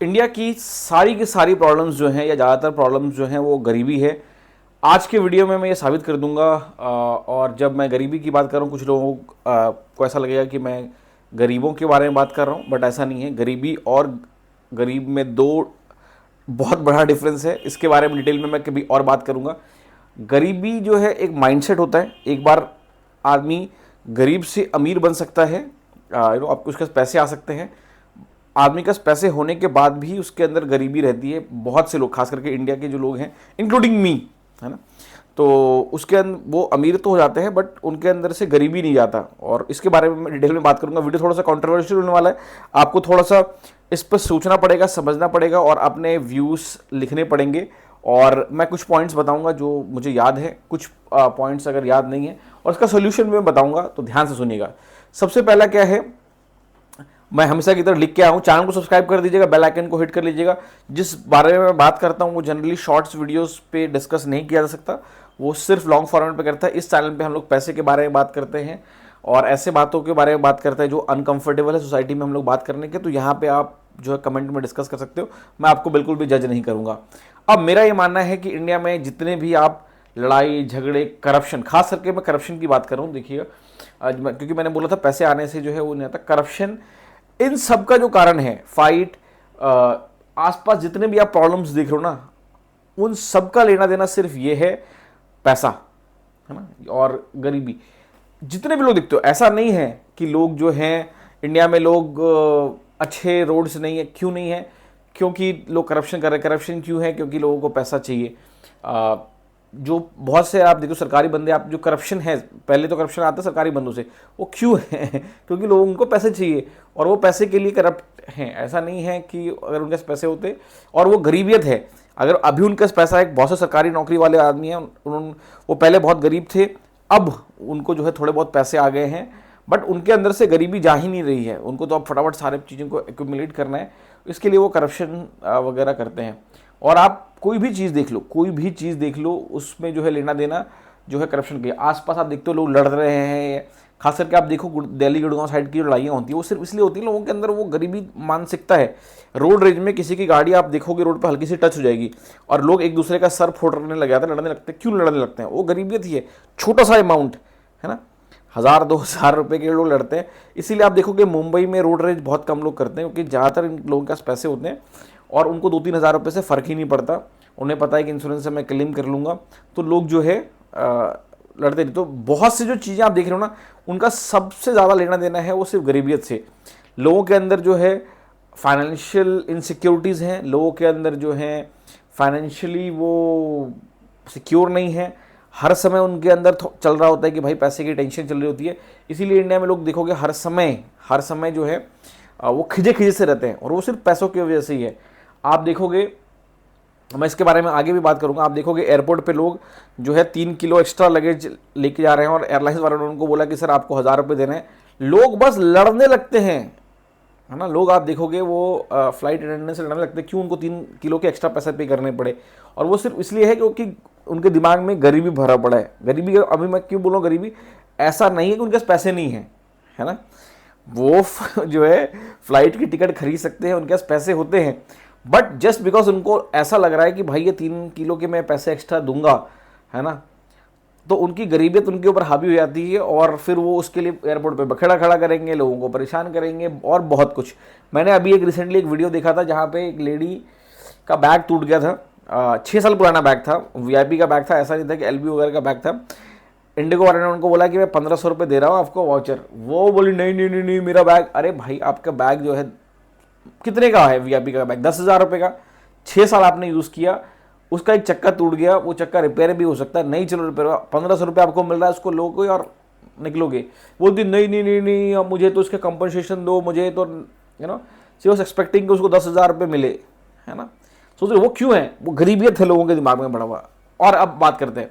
India की सारी problems जो हैं या ज़्यादातर प्रॉब्लम्स जो हैं वो गरीबी है। आज के वीडियो में मैं ये साबित कर दूंगा। और जब मैं गरीबी की बात करूँ, कुछ लोगों को ऐसा लगेगा कि मैं गरीबों के बारे में बात कर रहा हूँ, बट ऐसा नहीं है। गरीबी और गरीब में दो बहुत बड़ा डिफरेंस है। इसके बारे में डिटेल में मैं कभी और बात करूँगा। गरीबी जो है एक माइंडसेट होता है। एक बार आदमी गरीब से अमीर बन सकता है, आपको उसके पास पैसे आ सकते हैं। आदमी के पास पैसे होने के बाद भी उसके अंदर गरीबी रहती है। बहुत से लोग, खास करके इंडिया के जो लोग हैं, इंक्लूडिंग मी, है ना, तो उसके अंदर वो अमीर तो हो जाते हैं बट उनके अंदर से गरीबी नहीं जाता। और इसके बारे में मैं डिटेल में बात करूंगा। वीडियो थोड़ा सा कंट्रोवर्शियल होने वाला है। आपको थोड़ा सा इस पर सोचना पड़ेगा, समझना पड़ेगा और अपने व्यूज़ लिखने पड़ेंगे। और मैं कुछ पॉइंट्स बताऊंगा जो मुझे याद है, कुछ पॉइंट्स अगर याद नहीं है, और इसका सोल्यूशन भी मैं बताऊंगा, तो ध्यान से सुनिएगा। सबसे पहला क्या है, मैं हमेशा की तरह लिख के आया हूँ, चैनल को सब्सक्राइब कर दीजिएगा, बेल आइकन को हिट कर लीजिएगा। जिस बारे में मैं बात करता हूँ वो जनरली शॉर्ट्स वीडियोस पे डिस्कस नहीं किया जा सकता, वो सिर्फ लॉन्ग फॉर्मेट पे करता है। इस चैनल पे हम लोग पैसे के बारे में बात करते हैं और ऐसे बातों के बारे में बात करते हैं जो अनकंफर्टेबल है सोसाइटी में हम लोग बात करने के। तो यहाँ पे आप जो है कमेंट में डिस्कस कर सकते हो, मैं आपको बिल्कुल भी जज नहीं करूँगा। अब मेरा ये मानना है कि इंडिया में जितने भी आप लड़ाई झगड़े, करप्शन, खास करके मैं करप्शन की बात कर रहा हूँ, देखिए क्योंकि मैंने बोला था पैसे आने से जो है वो नहीं आता। करप्शन, इन सब का जो कारण है, फाइट, आसपास जितने भी आप प्रॉब्लम्स देख रहे हो ना, उन सब का लेना देना सिर्फ ये है, पैसा, है ना, और गरीबी। जितने भी लोग दिखते हो, ऐसा नहीं है कि लोग जो हैं इंडिया में, लोग अच्छे रोड्स नहीं है। क्यों नहीं है? क्योंकि लोग करप्शन कर रहे हैं। करप्शन क्यों है? क्योंकि लोगों को पैसा चाहिए। जो बहुत से आप देखो सरकारी बंदे, आप जो करप्शन है, पहले तो करप्शन आता है सरकारी बंदों से, वो क्यों है? क्योंकि लोगों को पैसे चाहिए और वो पैसे के लिए करप्ट हैं। ऐसा नहीं है कि अगर उनके पास पैसे होते, और वो गरीबियत है। अगर अभी उनके पास पैसा है, बहुत से सरकारी नौकरी वाले आदमी हैं, वो पहले बहुत गरीब थे, अब उनको जो है थोड़े बहुत पैसे आ गए हैं, बट उनके अंदर से गरीबी जा ही नहीं रही है। उनको तो अब फटाफट सारे चीज़ों को एक्यूमुलेट करना है, इसके लिए वो करप्शन वगैरह करते हैं। और आप कोई भी चीज़ देख लो, कोई भी चीज़ देख लो, उसमें जो है लेना देना जो है करप्शन के। आसपास आप देखते हो लोग लड़ रहे हैं, खास करके आप देखो दिल्ली गुड़गांव साइड की जो लड़ाइयाँ होती हैं, वो सिर्फ इसलिए होती है लोगों के अंदर वो गरीबी मानसिकता है। रोड रेज में किसी की गाड़ी आप देखोगे रोड पर हल्की सी टच हो जाएगी और लोग एक दूसरे का सर फोड़ने लग जाते हैं, लड़ने लगते हैं। क्यों लड़ने लगते हैं? वो गरीबियत ही है। छोटा सा अमाउंट है ना, 1000-2000 रुपये के लोग लड़ते हैं। इसीलिए आप देखोगे मुंबई में रोड रेज बहुत कम लोग करते हैं, क्योंकि ज़्यादातर इन लोगों के पास पैसे होते हैं और उनको 2-3 हज़ार रुपये से फ़र्क ही नहीं पड़ता। उन्हें पता है कि इंश्योरेंस से मैं क्लेम कर लूँगा, तो लोग जो है लड़ते नहीं। तो बहुत सी जो चीज़ें आप देख रहे हो ना, उनका सबसे ज़्यादा लेना देना है वो सिर्फ गरीबियत से। लोगों के अंदर जो है फाइनेंशियल इनसिक्योरिटीज़ हैं, लोगों के अंदर जो है फाइनेंशियली वो सिक्योर नहीं है। हर समय उनके अंदर चल रहा होता है कि भाई पैसे की टेंशन चल रही होती है। इसीलिए इंडिया में लोग देखोगे हर समय जो है वो खिजे खिजे से रहते हैं, और वो सिर्फ पैसों की वजह से ही है। आप देखोगे, मैं इसके बारे में आगे भी बात करूंगा, आप देखोगे एयरपोर्ट पे लोग जो है 3 किलो एक्स्ट्रा लगेज लेके जा रहे हैं और एयरलाइंस वालों ने उनको बोला कि सर आपको 1000 रुपये देने हैं। लोग बस लड़ने लगते हैं, है ना। लोग आप देखोगे वो फ्लाइट अटेंडेंट से लड़ने लगते हैं, क्यों? उनको 3 किलो के एक्स्ट्रा पैसे पे करने पड़े, और वो सिर्फ इसलिए है क्योंकि उनके दिमाग में गरीबी भरा पड़ा है। गरीबी, अभी मैं क्यों बोल रहा हूँ गरीबी, ऐसा नहीं है कि उनके पास पैसे नहीं हैं, है ना। वो जो है फ्लाइट की टिकट खरीद सकते हैं, उनके पास पैसे होते हैं, बट जस्ट बिकॉज उनको ऐसा लग रहा है कि भाई ये 3 किलो के मैं पैसे एक्स्ट्रा दूंगा, है ना, तो उनकी गरीबियत उनके ऊपर हावी हो जाती है और फिर वो उसके लिए एयरपोर्ट पे बखेड़ा खड़ा करेंगे, लोगों को परेशान करेंगे और बहुत कुछ। मैंने अभी रिसेंटली एक वीडियो देखा था जहाँ पे एक लेडी का बैग टूट गया था। 6 साल पुराना बैग था, वीआईपी का बैग था, ऐसा नहीं था कि एलबी वगैरह का बैग था। इंडिगो वाले ने उनको बोला कि मैं 1500 रुपये दे रहा हूँ आपको वाउचर। वो बोली नहीं नहीं नहीं नहीं मेरा बैग। अरे भाई आपका बैग जो है कितने का है? वीआईपी का बैग 10,000 रुपये का, 6 साल आपने यूज़ किया, उसका एक चक्का टूट गया, वो चक्का रिपेयर भी हो सकता है, नहीं चलो रिपेयर, 1500 रुपये आपको मिल रहा है, उसको लोगे और निकलोगे। बोलती नहीं नहीं नहीं नहीं, अब मुझे तो इसका कंपनसेशन दो, मुझे तो शी वॉज एक्सपेक्टिंग कि उसको 10,000 रुपये मिले, है ना। सोच रहे वो क्यों है? वो गरीबियत है लोगों के दिमाग में बढ़ा हुआ। और अब बात करते हैं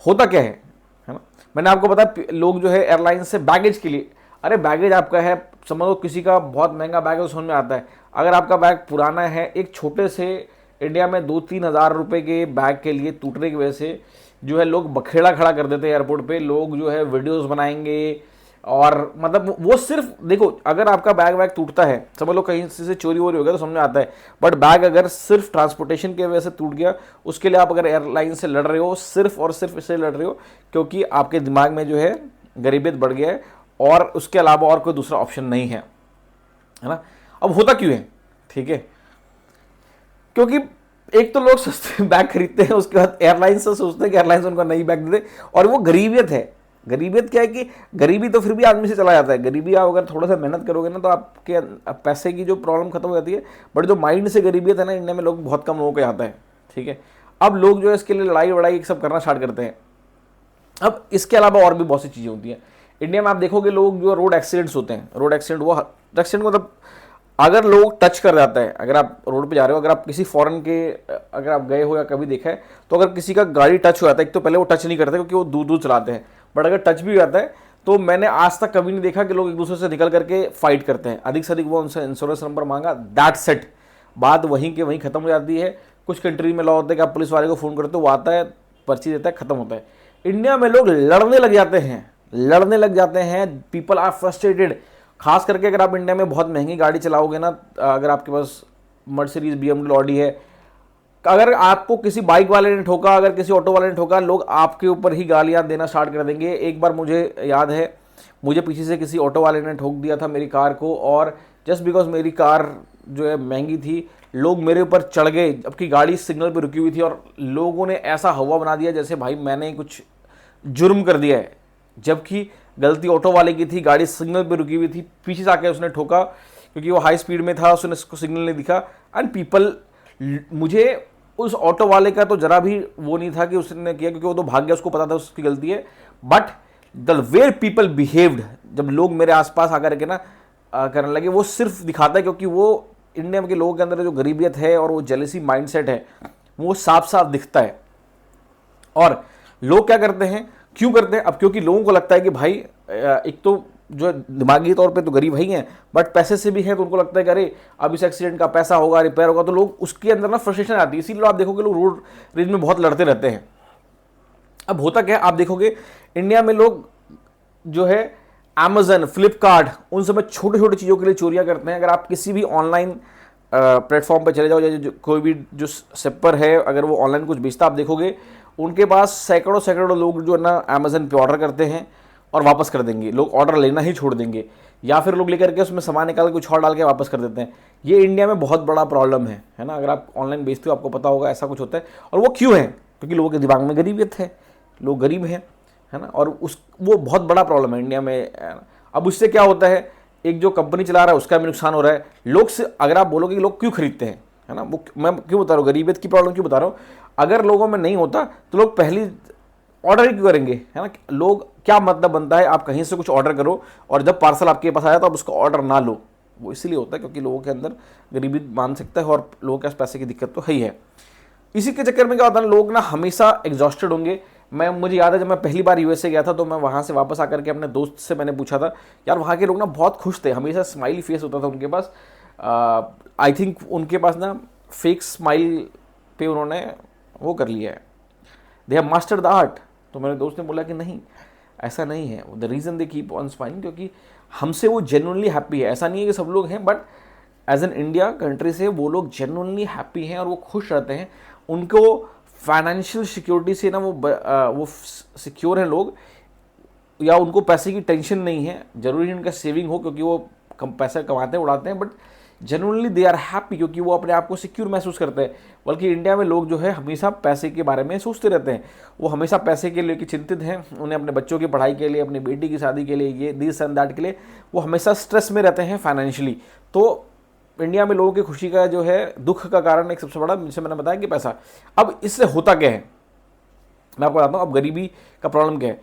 होता क्या है ना। मैंने आपको बताया लोग जो है एयरलाइन से बैगेज के लिए, अरे बैगेज आपका है, समझ लो किसी का बहुत महंगा बैग है तो समझ में आता है। अगर आपका बैग पुराना है, एक छोटे से इंडिया में 2-3 हज़ार रुपये के बैग के लिए टूटने की वजह से जो है लोग बखेड़ा खड़ा कर देते हैं एयरपोर्ट पे। लोग जो है वीडियोस बनाएंगे, और मतलब वो सिर्फ देखो, अगर आपका बैग वैग टूटता है, समझ लो कहीं से चोरी वोरी हो गया तो समझ में आता है, बट बैग अगर सिर्फ ट्रांसपोर्टेशन की वजह से टूट गया, उसके लिए आप अगर एयरलाइन से लड़ रहे हो, सिर्फ और सिर्फ इसलिए लड़ रहे हो क्योंकि आपके दिमाग में जो है गरीबियत बढ़ गया है, और उसके अलावा और कोई दूसरा ऑप्शन नहीं है ना। अब होता क्यों है, ठीक है, क्योंकि एक तो लोग सस्ते बैग खरीदते हैं, उसके बाद एयरलाइन से सोचते हैं कि एयरलाइन उनको नई बैग दे दे, और वो गरीबियत है। गरीबियत क्या है कि गरीबी तो फिर भी आदमी से चला जाता है, गरीबी आप अगर थोड़ा सा मेहनत करोगे ना तो आपके पैसे की जो प्रॉब्लम खत्म हो जाती है, बट जो माइंड से गरीबियत है ना, इंडिया में लोग बहुत कम लोगों को आता है, ठीक है। अब लोग जो है इसके लिए लड़ाई वड़ाई सब करना स्टार्ट करते हैं। अब इसके अलावा और भी बहुत सी चीज़ें होती हैं इंडिया में। आप देखोगे लोग जो रोड एक्सीडेंट्स होते हैं, रोड एक्सीडेंट, वो एक्सीडेंट मतलब अगर लोग टच कर जाता है, अगर आप रोड पे जा रहे हो, अगर आप किसी फॉरेन के अगर आप गए हो या कभी देखा है, तो अगर किसी का गाड़ी टच हो जाता है, एक तो पहले वो टच नहीं करते क्योंकि वो दूर दूर चलाते हैं, बट अगर टच भी हो जाता है तो मैंने आज तक कभी नहीं देखा कि लोग एक दूसरे से निकल करके फाइट करते हैं। अधिक से अधिक वो उनसे इंश्योरेंस नंबर मांगा, दैट्स इट, बात वहीं के वहीं खत्म हो जाती है। कुछ कंट्री में लॉ होता है कि आप पुलिस वाले को फ़ोन करते हो, वो आता है, पर्ची देता है, खत्म होता है। इंडिया में लोग लड़ने लग जाते हैं, लड़ने लग जाते हैं, पीपल आर फ्रस्ट्रेटेड। खास करके अगर आप इंडिया में बहुत महंगी गाड़ी चलाओगे ना, अगर आपके पास मर्सिडीज, BMW, ऑडी है, अगर आपको किसी बाइक वाले ने ठोका, अगर किसी ऑटो वाले ने ठोका, लोग आपके ऊपर ही गालियां देना स्टार्ट कर देंगे। एक बार मुझे याद है, मुझे पीछे से किसी ऑटो वाले ने ठोक दिया था मेरी कार को, और जस्ट बिकॉज मेरी कार जो है महंगी थी, लोग मेरे ऊपर चढ़ गए जबकि गाड़ी सिग्नल पर रुकी हुई थी, और लोगों ने ऐसा हवा बना दिया जैसे भाई मैंने कुछ जुर्म कर दिया है, जबकि गलती ऑटो वाले की थी, गाड़ी सिग्नल पे रुकी हुई थी, पीछे से आके उसने ठोका क्योंकि वो हाई स्पीड में था, उसने उसको सिग्नल नहीं दिखा। एंड पीपल, मुझे उस ऑटो वाले का तो जरा भी वो नहीं था कि उसने किया, क्योंकि वो तो भाग गया, उसको पता था उसकी गलती है, but the way people behaved, जब लोग मेरे आसपास आकर के ना करने लगे, वो सिर्फ दिखाता है क्योंकि वो इंडिया के लोगों के अंदर जो गरीबियत है और वो जेलसी माइंडसेट है, वो साफ साफ दिखता है। और लोग क्या करते हैं, क्यों करते हैं? अब क्योंकि लोगों को लगता है कि भाई एक तो जो दिमागी तौर पे तो गरीब ही हैं, बट पैसे से भी हैं, तो उनको लगता है कि अरे अब इस एक्सीडेंट का पैसा होगा, रिपेयर होगा, तो लोग उसके अंदर ना फ्रस्ट्रेशन आती है। इसीलिए आप देखोगे लोग रोड रेज में बहुत लड़ते रहते हैं। अब होता क्या है, आप देखोगे इंडिया में लोग जो है अमेजन, फ्लिपकार्ट, उन सब में छोटी छोटी चीज़ों के लिए चोरियां करते हैं। अगर आप किसी भी ऑनलाइन प्लेटफॉर्म पर चले जाओ, या कोई भी जो सेपर है, अगर वो ऑनलाइन कुछ बेचता, आप देखोगे उनके पास सैकड़ों सैकड़ों लोग जो है ना अमेजन पे ऑर्डर करते हैं और वापस कर देंगे। लोग ऑर्डर लेना ही छोड़ देंगे, या फिर लोग लेकर के उसमें सामान निकाल के कुछ और डाल के वापस कर देते हैं। ये इंडिया में बहुत बड़ा प्रॉब्लम है ना। अगर आप ऑनलाइन बेचते हो आपको पता होगा ऐसा कुछ होता है। और वो क्यों है? क्योंकि लोगों के दिमाग में गरीबियत है, लोग गरीब हैं, है ना। और वो बहुत बड़ा प्रॉब्लम है इंडिया में। अब उससे क्या होता है, एक जो कंपनी चला रहा है उसका भी नुकसान हो रहा है। लोग से अगर आप बोलोगे कि लोग क्यों खरीदते हैं, है ना, वो मैं क्यों बता रहा हूँ, गरीबियत की प्रॉब्लम क्यों बता रहा हूँ। अगर लोगों में नहीं होता तो लोग पहली ऑर्डर ही क्यों करेंगे, है ना। लोग क्या मतलब बनता है, आप कहीं से कुछ ऑर्डर करो और जब पार्सल आपके पास आया तो आप उसका ऑर्डर ना लो। वो इसलिए होता है क्योंकि लोगों के अंदर गरीबी मान सकता है और लोगों के पास पैसे की दिक्कत तो है ही है। इसी के चक्कर में क्या होता है, लोग ना हमेशा एग्जॉस्टेड होंगे। मुझे याद है जब मैं पहली बार यूएसए गया था तो मैं वहाँ से वापस आकर के अपने दोस्त से मैंने पूछा था, यार वहाँ के लोग ना बहुत खुश थे, हमेशा स्माइली फेस होता था उनके पास। आई थिंक उनके पास ना फेक स्माइल पे उन्होंने वो कर लिया है, they have mastered the art. तो मेरे दोस्त ने बोला कि नहीं, ऐसा नहीं है। The reason they keep on smiling क्योंकि हमसे वो जेन्युइनली हैप्पी है। ऐसा नहीं है कि सब लोग हैं, but as an India country से वो लोग जेन्युइनली हैप्पी हैं और वो खुश रहते हैं। उनको फाइनेंशियल सिक्योरिटी से ना वो सिक्योर हैं लोग, या उनको पैसे की टेंशन नहीं है। जरूरी नहीं उनका सेविंग हो क्योंकि वो कम पैसा कमाते हैं, उड़ाते हैं, but generally they are happy क्योंकि वो अपने आप को सिक्योर महसूस करते हैं। बल्कि इंडिया में लोग जो है हमेशा पैसे के बारे में सोचते रहते हैं, वो हमेशा पैसे के लिए चिंतित हैं। उन्हें अपने बच्चों की पढ़ाई के लिए, अपनी बेटी की शादी के लिए, ये दिस एंड दैट के लिए वो हमेशा स्ट्रेस में रहते हैं फाइनेंशियली। तो इंडिया में लोगों की खुशी का जो है दुख का कारण एक सबसे बड़ा, जैसे मैंने बताया कि पैसा। अब इससे होता क्या है मैं आपको बताता हूँ। अब गरीबी का प्रॉब्लम क्या है,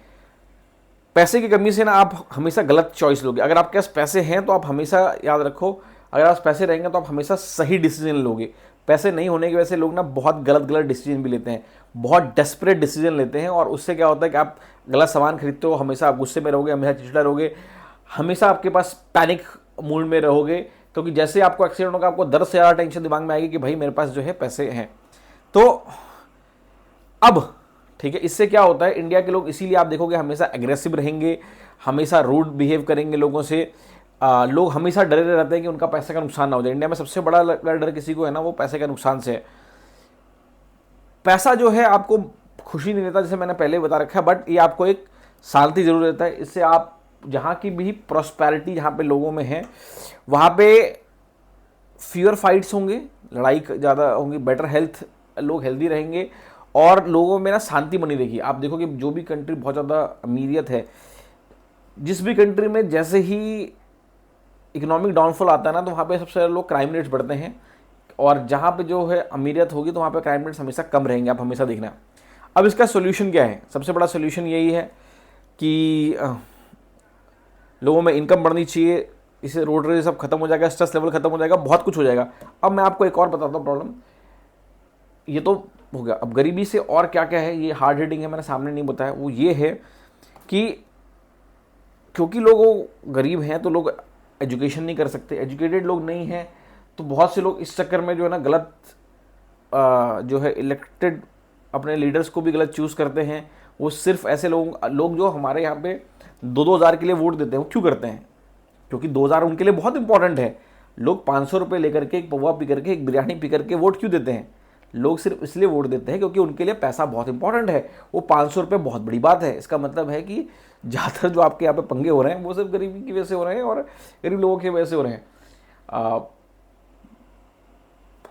पैसे की कमी से ना आप हमेशा गलत चॉइस लोगे। अगर आपके पास पैसे हैं तो आप हमेशा याद रखो, अगर आप पैसे रहेंगे तो आप हमेशा सही डिसीजन लोगे। पैसे नहीं होने की वजह से लोग ना बहुत गलत डिसीजन भी लेते हैं, बहुत डेस्परेट डिसीजन लेते हैं। और उससे क्या होता है कि आप गलत सामान खरीदते हो, हमेशा आप गुस्से में रहोगे, हमेशा चिड़चिड़ा रहोगे, हमेशा आपके पास पैनिक मूड में रहोगे। क्योंकि जैसे आपको एक्सीडेंट होगा आपको 10 से ज़्यादा टेंशन दिमाग में आएगी कि भाई मेरे पास जो है पैसे हैं। तो अब ठीक है, इससे क्या होता है, इंडिया के लोग इसीलिए आप देखोगे हमेशा एग्रेसिव रहेंगे, हमेशा रूड बिहेव करेंगे लोगों से। लोग हमेशा डरे रहते हैं कि उनका पैसे का नुकसान ना हो जाए। इंडिया में सबसे बड़ा अगर डर किसी को है ना, वो पैसे के नुकसान से है। पैसा जो है आपको खुशी नहीं देता, जैसे मैंने पहले बता रखा है, बट ये आपको एक शांति जरूर देता है। इससे आप जहाँ की भी प्रॉस्पेरिटी जहाँ पे लोगों में है, वहाँ पे फ्यूअर फाइट्स होंगे, लड़ाई ज़्यादा होंगी, बेटर हेल्थ, लोग हेल्दी रहेंगे और लोगों में ना शांति बनी रहेगी। आप देखोगे जो भी कंट्री बहुत ज़्यादा अमीरियत है, जिस भी कंट्री में जैसे ही इकोनॉमिक डाउनफॉल आता है ना, तो वहाँ पे सबसे ज़्यादा लोग क्राइम रेट्स बढ़ते हैं, और जहाँ पे जो है अमीरियत होगी तो वहाँ पे क्राइम रेट्स हमेशा कम रहेंगे। आप हमेशा देखना। अब इसका सोल्यूशन क्या है? सबसे बड़ा सोल्यूशन यही है कि लोगों में इनकम बढ़नी चाहिए, इससे रोड रेज सब खत्म हो जाएगा, स्ट्रेस लेवल खत्म हो जाएगा, बहुत कुछ हो जाएगा। अब मैं आपको एक और बताता हूँ प्रॉब्लम, ये तो हो गया। अब गरीबी से और क्या क्या है, ये हार्ड हिटिंग है, मैंने सामने नहीं बताया। वो ये है कि क्योंकि लोग गरीब हैं तो लोग एजुकेशन नहीं कर सकते, एजुकेटेड लोग नहीं हैं, तो बहुत से लोग इस चक्कर में जो है ना गलत जो है इलेक्टेड अपने लीडर्स को भी गलत चूज़ करते हैं। वो सिर्फ ऐसे लोग जो हमारे यहाँ पे 2-2 हज़ार के लिए वोट देते हैं, वो क्यों करते हैं? क्योंकि 2,000 उनके लिए बहुत इंपॉर्टेंट है। लोग 500 रुपये लेकर के, एक पौवा पी करके, एक बिरयानी पी करके वोट क्यों देते हैं? लोग सिर्फ इसलिए वोट देते हैं क्योंकि उनके लिए पैसा बहुत इंपॉर्टेंट है। वो 500 रुपये बहुत बड़ी बात है। इसका मतलब है कि ज़्यादातर जो आपके यहाँ पे पंगे हो रहे हैं वो सिर्फ गरीबी की वजह से हो रहे हैं और गरीब लोगों की वजह से हो रहे हैं।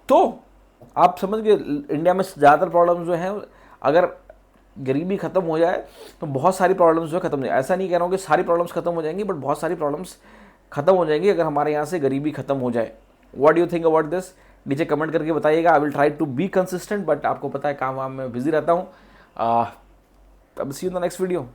तो आप समझ गए, इंडिया में ज़्यादातर प्रॉब्लम्स जो हैं, अगर गरीबी खत्म हो जाए तो बहुत सारी प्रॉब्लम्स जो है खत्म हो जाए। ऐसा नहीं कह रहा हूँ कि सारी प्रॉब्लम्स खत्म हो जाएंगी, बट बहुत सारी प्रॉब्लम्स खत्म हो जाएंगी अगर हमारे यहाँ से गरीबी खत्म हो जाए। What do you think about this? नीचे कमेंट करके बताइएगा। I will try to be consistent, but आपको पता है काम वाम में बिजी रहता हूँ। अब see you in the next video.